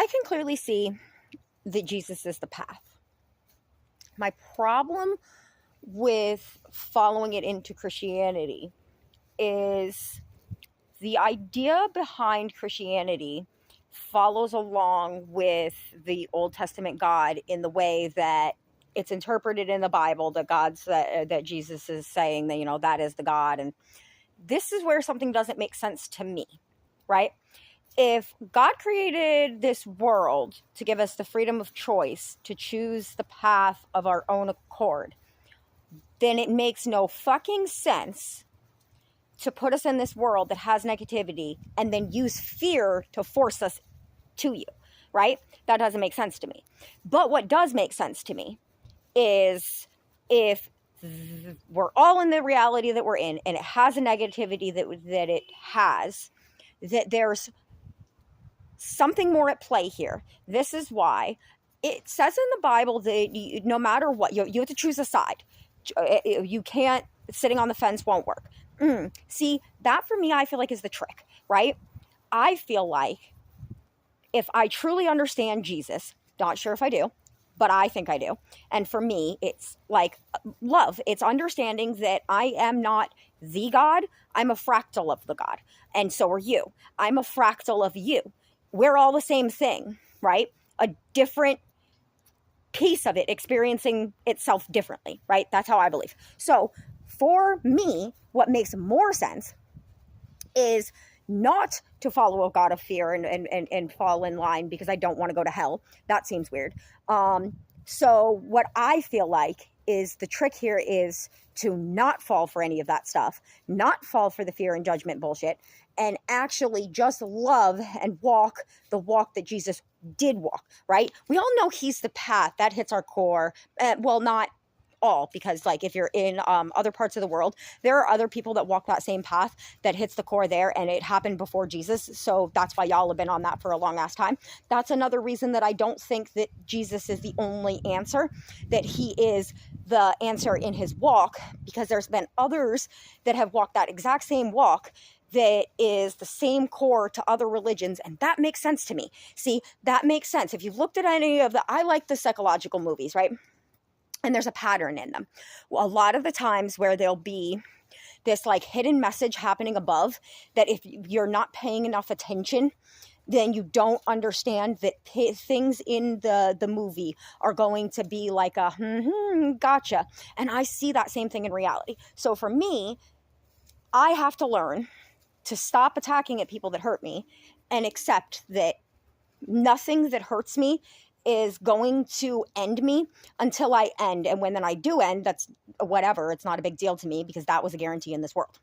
I can clearly see that Jesus is the path. My problem with following it into Christianity is the idea behind Christianity follows along with the Old Testament God in the way that it's interpreted in the Bible, that that Jesus is saying that, that is the God. And this is where something doesn't make sense to me, right? If God created this world to give us the freedom of choice to choose the path of our own accord, then it makes no fucking sense to put us in this world that has negativity and then use fear to force us to you, right? That doesn't make sense to me. But what does make sense to me is if we're all in the reality that we're in and it has a negativity that it has, that there's something more at play here. This is why it says in the Bible that no matter what, you have to choose a side. You can't, sitting on the fence won't work. See, that for me, I feel like is the trick, right? I feel like if I truly understand Jesus, not sure if I do, but I think I do. And for me, it's like love. It's understanding that I am not the God. I'm a fractal of the God. And so are you. I'm a fractal of you. We're all the same thing, right? A different piece of it experiencing itself differently, right? That's how I believe. So for me, what makes more sense is not to follow a God of fear and fall in line because I don't want to go to hell. That seems weird. So what I feel like is the trick here is to not fall for any of that stuff, not fall for the fear and judgment bullshit, and actually just love and walk the walk that Jesus did walk, right? We all know he's the path. That hits our core. Well, not all, because like if you're in other parts of the world, there are other people that walk that same path that hits the core there, and it happened before Jesus. So that's why y'all have been on that for a long ass time. That's another reason that I don't think that Jesus is the only answer, that he is the answer in his walk, because there's been others that have walked that exact same walk that is the same core to other religions, and that makes sense to me. See, that makes sense. If you've looked at any of I like the psychological movies, right? And there's a pattern in them. Well, a lot of the times where there'll be this like hidden message happening above, that if you're not paying enough attention, then you don't understand that things in the movie are going to be like a gotcha. And I see that same thing in reality. So for me, I have to learn to stop attacking at people that hurt me and accept that nothing that hurts me is going to end me until I end. And when then I do end, that's whatever. It's not a big deal to me because that was a guarantee in this world.